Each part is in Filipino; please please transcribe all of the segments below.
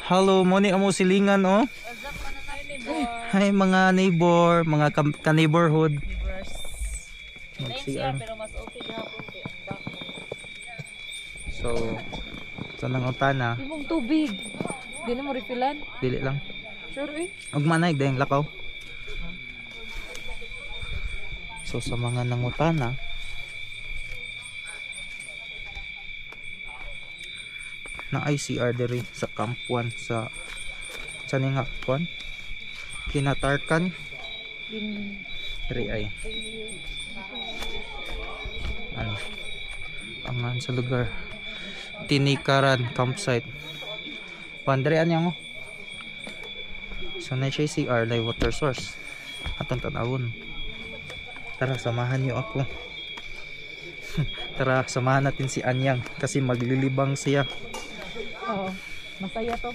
Hello, mo ni amo silingan oh. Hi mga neighbor, mga ka-neighborhood. Siya, pero mas okay gihapon kay ang back. So, sa nangutana, Imong tubig. Di na mo refillan? dili lang. Sure eh. Ug manay dayang lakaw. So sa mga nangutana, na ICR diri sa Camp 1 sa nga kwan Kinatarkan diri ay ano angan sa lugar Tinikaran campsite pandrian yang oh. So na siya CR live water source atong tanawon. Tara samahan niyo ako. Tara samahan natin si Anyang kasi maglilibang siya. Oo. Masaya to.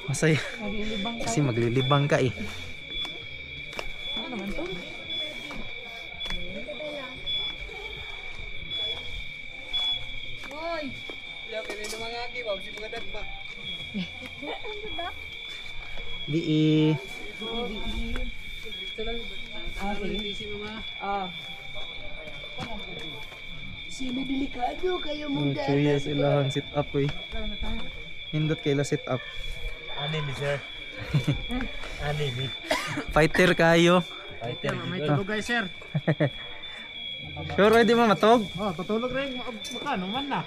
Masaya Maglilibang ka. kasi maglilibang ka eh. Ano naman to? Hoy. Di Ah, sige. Ah. Sino delikado kayo mong curious ilahang sit up eh. Hindot kaila sit up. Ani mi sir. Ani mi. Fighter kayo. Fighter, may tulog guys sir. Sure di mo matog? Oh, tutulog rin makano man na.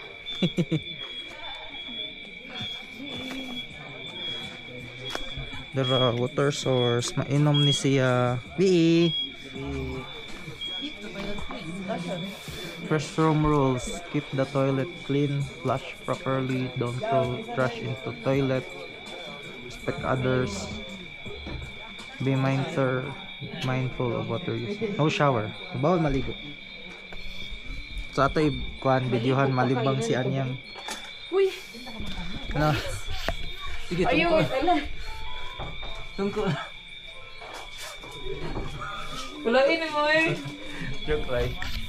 Dara water source mainom ni siya. Bi. Restroom rules: keep the toilet clean, flush properly, don't throw trash into toilet, respect others, be mindful of water use. No shower. Bawal maligo. Sa ato kuan videohan malibang si Anyang. Uy. Ano? Sige, Ayun, wala. tungko. Wala ini mo eh. Joke right.